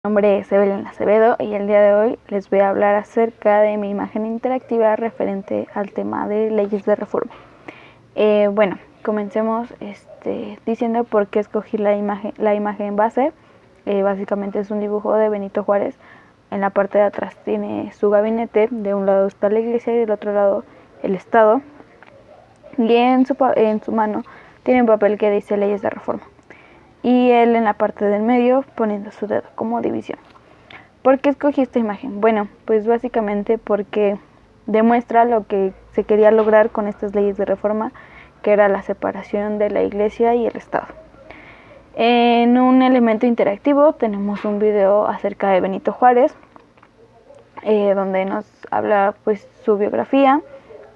Mi nombre es Evelyn Acevedo y el día de hoy les voy a hablar acerca de mi imagen interactiva referente al tema de leyes de reforma. Bueno, comencemos diciendo por qué escogí la imagen base. Básicamente es un dibujo de Benito Juárez. En la parte de atrás tiene su gabinete, de un lado está la iglesia y del otro lado el Estado. Y en su mano tiene un papel que dice leyes de reforma. Y él en la parte del medio poniendo su dedo como división. ¿Por qué escogí esta imagen? Bueno, pues básicamente porque demuestra lo que se quería lograr con estas leyes de reforma, que era la separación de la iglesia y el Estado. En un elemento interactivo tenemos un video acerca de Benito Juárez, donde nos habla pues su biografía,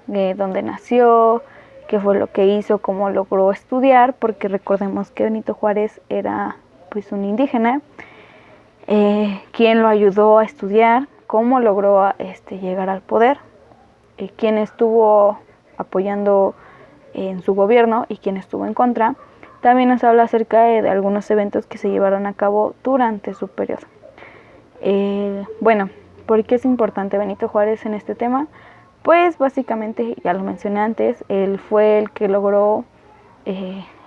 dónde nació, qué fue lo que hizo, cómo logró estudiar, porque recordemos que Benito Juárez era pues un indígena, quién lo ayudó a estudiar, cómo logró llegar al poder, quién estuvo apoyando en su gobierno y quién estuvo en contra. También nos habla acerca de algunos eventos que se llevaron a cabo durante su periodo. Bueno, ¿por qué es importante Benito Juárez en este tema? Pues básicamente, ya lo mencioné antes, él fue el que logró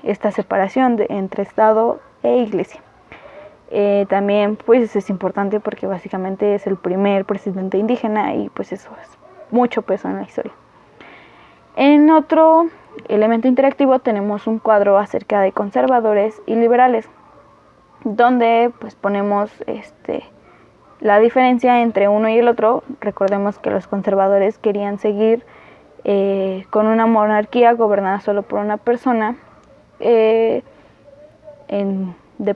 esta separación entre Estado e Iglesia. También pues es importante porque básicamente es el primer presidente indígena y pues eso es mucho peso en la historia. En otro elemento interactivo tenemos un cuadro acerca de conservadores y liberales, donde pues ponemos la diferencia entre uno y el otro. Recordemos que los conservadores querían seguir con una monarquía gobernada solo por una persona, de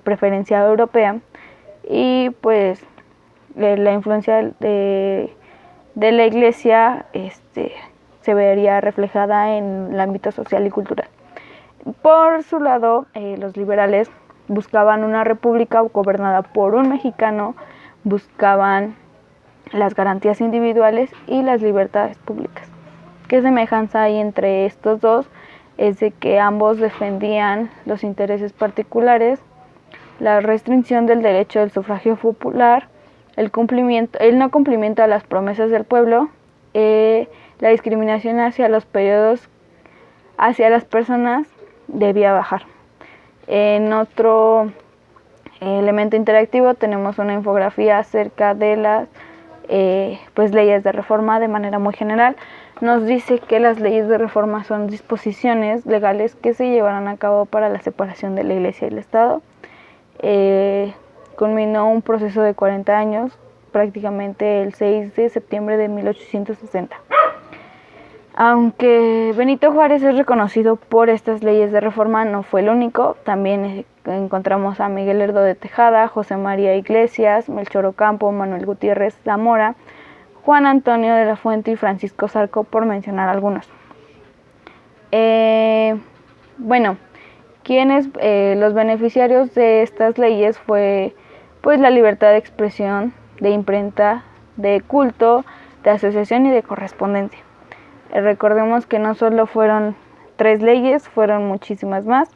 preferencia europea, y pues la influencia de la iglesia se vería reflejada en el ámbito social y cultural. Por su lado, los liberales buscaban una república gobernada por un mexicano, buscaban las garantías individuales y las libertades públicas. ¿Qué semejanza hay entre estos dos? Es de que ambos defendían los intereses particulares, la restricción del derecho del sufragio popular, el no cumplimiento a las promesas del pueblo, la discriminación hacia los periodos, hacia las personas debía bajar. En otro elemento interactivo tenemos una infografía acerca de las leyes de reforma de manera muy general. Nos dice que las leyes de reforma son disposiciones legales que se llevarán a cabo para la separación de la iglesia y el Estado. Culminó un proceso de 40 años, prácticamente el 6 de septiembre de 1860. Aunque Benito Juárez es reconocido por estas leyes de reforma, no fue el único. También encontramos a Miguel Lerdo de Tejada, José María Iglesias, Melchor Ocampo, Manuel Gutiérrez Zamora, Juan Antonio de la Fuente y Francisco Zarco, por mencionar algunos. Bueno, los beneficiarios de estas leyes fue pues la libertad de expresión, de imprenta, de culto, de asociación y de correspondencia. Recordemos que no solo fueron 3 leyes, fueron muchísimas más.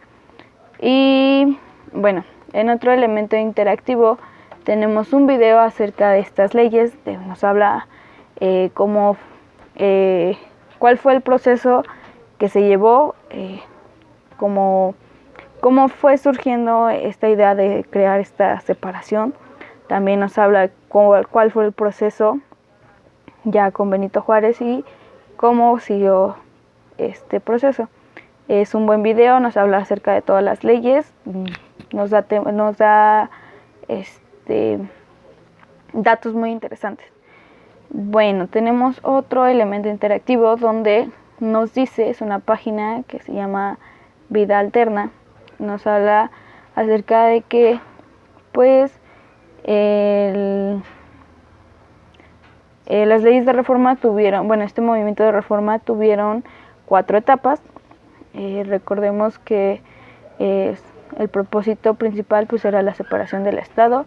Y bueno, en otro elemento interactivo tenemos un video acerca de estas leyes, nos habla cuál fue el proceso que se llevó, cómo fue surgiendo esta idea de crear esta separación. También nos habla cuál fue el proceso ya con Benito Juárez y cómo siguió este proceso. Es un buen video, nos habla acerca de todas las leyes, nos da datos muy interesantes. Bueno, tenemos otro elemento interactivo donde nos dice, es una página que se llama Vida Alterna, nos habla acerca de que pues las leyes de reforma este movimiento de reforma tuvieron 4 etapas. Recordemos que el propósito principal pues era la separación del Estado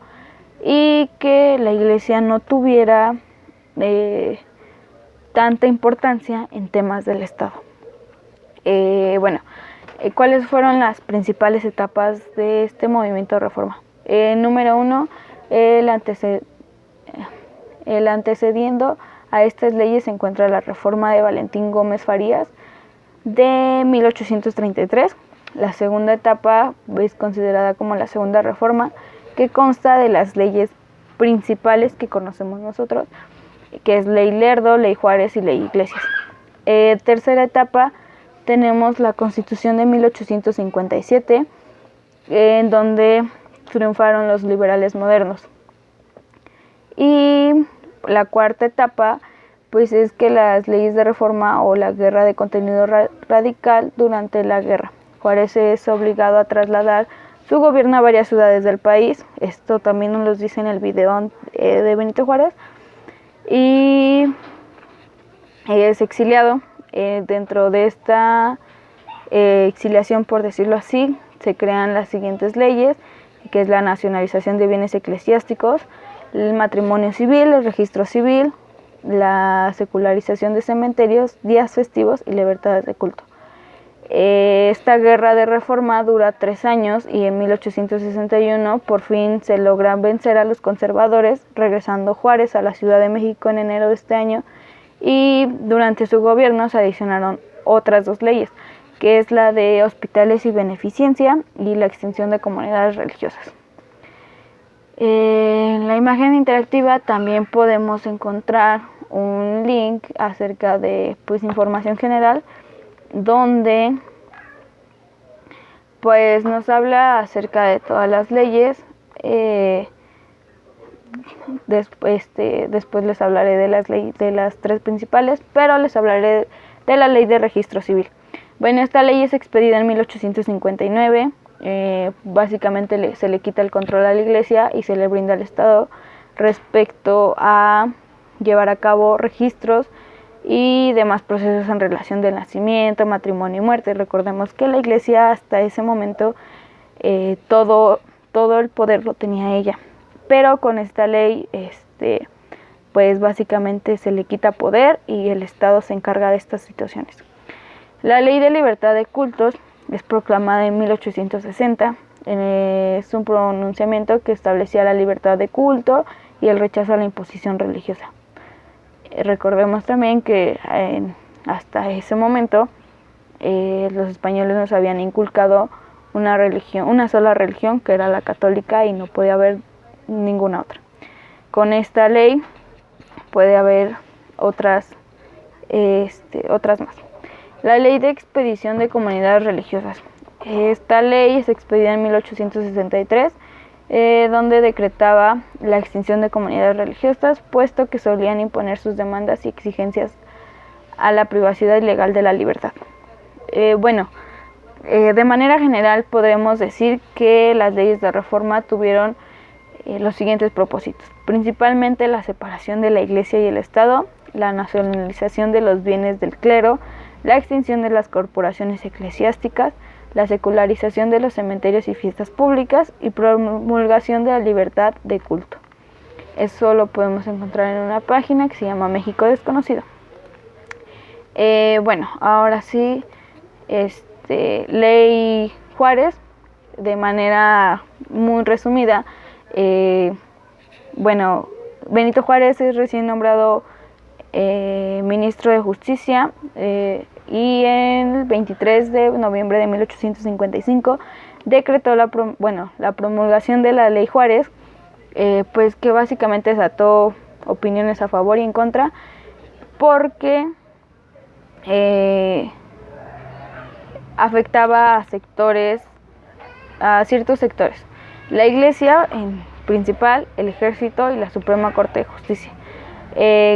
y que la iglesia no tuviera tanta importancia en temas del Estado. ¿Cuáles fueron las principales etapas de este movimiento de reforma? Número 1, El antecediendo a estas leyes se encuentra la reforma de Valentín Gómez Farías de 1833. La segunda etapa es considerada como la segunda reforma, que consta de las leyes principales que conocemos nosotros, que es Ley Lerdo, Ley Juárez y Ley Iglesias. Tercera etapa tenemos la Constitución de 1857, en donde triunfaron los liberales modernos. Y la cuarta etapa pues es que las leyes de reforma o la guerra de contenido radical durante la guerra. Juárez es obligado a trasladar su gobierno a varias ciudades del país. Esto también nos lo dice en el video de Benito Juárez. Y es exiliado. Dentro de esta exiliación, por decirlo así, se crean las siguientes leyes, que es la nacionalización de bienes eclesiásticos, el matrimonio civil, el registro civil, la secularización de cementerios, días festivos y libertades de culto. Esta guerra de reforma dura 3 años y en 1861 por fin se logra vencer a los conservadores, regresando Juárez a la Ciudad de México en enero de este año, y durante su gobierno se adicionaron otras 2 leyes, que es la de hospitales y beneficencia y la extinción de comunidades religiosas. En la imagen interactiva también podemos encontrar un link acerca de información general, donde pues nos habla acerca de todas las leyes. Después les hablaré de las 3 principales, pero les hablaré de la ley de registro civil. Bueno, esta ley es expedida en 1859. Básicamente se le quita el control a la iglesia y se le brinda al Estado respecto a llevar a cabo registros y demás procesos en relación de nacimiento, matrimonio y muerte. Recordemos que la iglesia hasta ese momento todo el poder lo tenía ella, pero con esta ley pues básicamente se le quita poder y el Estado se encarga de estas situaciones. La ley de libertad de cultos es proclamada en 1860. Es un pronunciamiento que establecía la libertad de culto y el rechazo a la imposición religiosa. Recordemos también que hasta ese momento los españoles nos habían inculcado una sola religión, que era la católica, y no podía haber ninguna otra. Con esta ley puede haber otras más. La ley de expedición de comunidades religiosas. Esta ley es expedida en 1863, donde decretaba la extinción de comunidades religiosas, puesto que solían imponer sus demandas y exigencias a la privacidad ilegal de la libertad. De manera general podemos decir que las leyes de reforma tuvieron los siguientes propósitos: principalmente la separación de la iglesia y el Estado, la nacionalización de los bienes del clero, la extinción de las corporaciones eclesiásticas, la secularización de los cementerios y fiestas públicas y promulgación de la libertad de culto. Eso lo podemos encontrar en una página que se llama México Desconocido. Ahora sí, Ley Juárez, de manera muy resumida. Benito Juárez es recién nombrado ministro de Justicia, y el 23 de noviembre de 1855 decretó la promulgación de la Ley Juárez, pues que básicamente desató opiniones a favor y en contra, porque afectaba a ciertos sectores: la iglesia en principal, el ejército y la Suprema Corte de Justicia.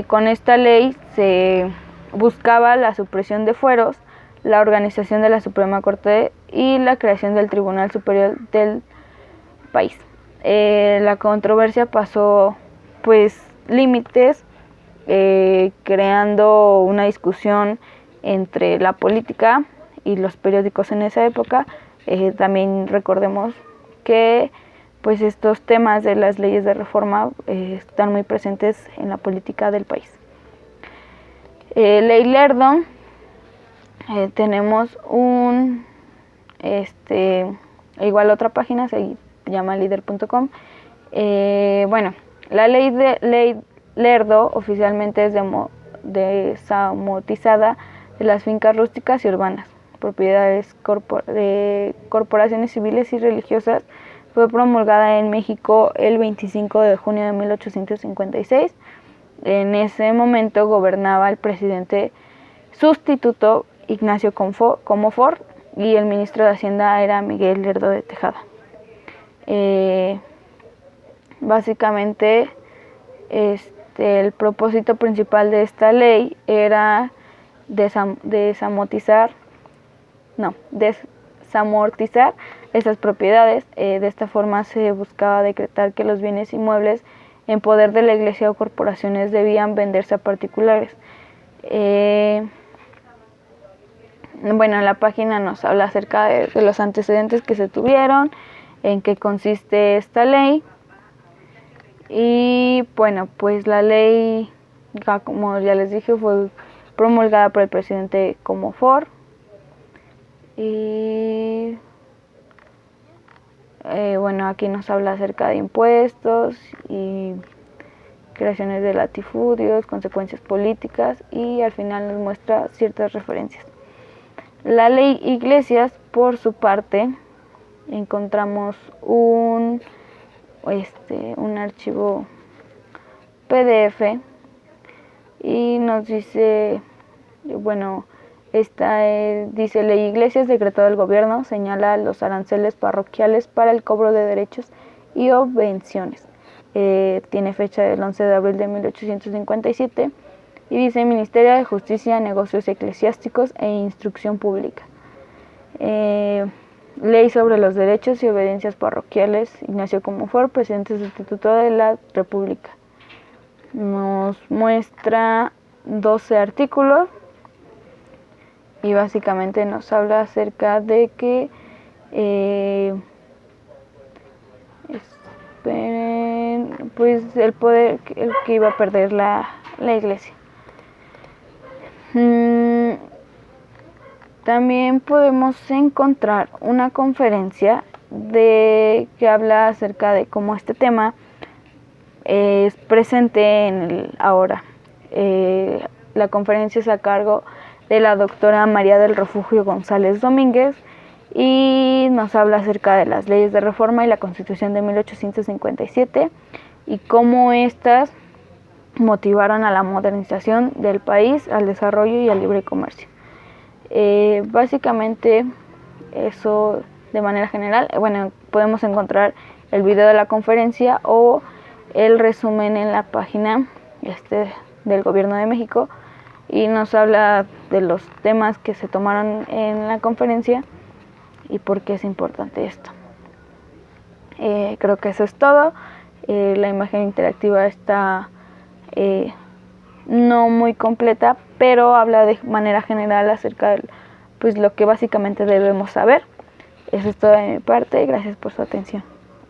Con esta ley se buscaba la supresión de fueros, la organización de la Suprema Corte y la creación del Tribunal Superior del país. La controversia pasó límites, creando una discusión entre la política y los periódicos en esa época. También recordemos que estos temas de las leyes de reforma están muy presentes en la política del país. Ley Lerdo, tenemos igual otra página, se llama lider.com, Bueno, la ley Lerdo oficialmente es desamortizada de las fincas rústicas y urbanas, propiedades de corporaciones civiles y religiosas. Fue promulgada en México el 25 de junio de 1856. En ese momento gobernaba el presidente sustituto Ignacio Comonfort y el ministro de Hacienda era Miguel Lerdo de Tejada. Básicamente, el propósito principal de esta ley era desamortizar estas propiedades. De esta forma se buscaba decretar que los bienes inmuebles en poder de la iglesia o corporaciones debían venderse a particulares. Bueno, la página nos habla acerca de los antecedentes que se tuvieron, en qué consiste esta ley. Y bueno, pues la ley, como ya les dije, fue promulgada por el presidente Comonfort. Y bueno, aquí nos habla acerca de impuestos y creaciones de latifundios, consecuencias políticas, y al final nos muestra ciertas referencias. La ley Iglesias, por su parte, encontramos un archivo PDF y nos dice, bueno, dice: Ley Iglesias, decretado del gobierno, señala los aranceles parroquiales para el cobro de derechos y obvenciones. Tiene fecha del 11 de abril de 1857 y dice: Ministerio de Justicia, Negocios Eclesiásticos e Instrucción Pública. Ley sobre los derechos y obediencias parroquiales, Ignacio Comonfort, presidente sustituto de la República. Nos muestra 12 artículos y básicamente nos habla acerca de que pues el poder el que iba a perder la iglesia. También podemos encontrar una conferencia que habla acerca de cómo este tema es presente en el ahora. La conferencia es a cargo de la doctora María del Refugio González Domínguez y nos habla acerca de las leyes de reforma y la Constitución de 1857 y cómo estas motivaron a la modernización del país, al desarrollo y al libre comercio. Básicamente eso de manera general. Bueno, podemos encontrar el video de la conferencia o el resumen en la página del Gobierno de México, y nos habla de los temas que se tomaron en la conferencia y por qué es importante esto. Creo que eso es todo. La imagen interactiva está no muy completa, pero habla de manera general acerca de lo que básicamente debemos saber. Eso es todo de mi parte. Gracias por su atención.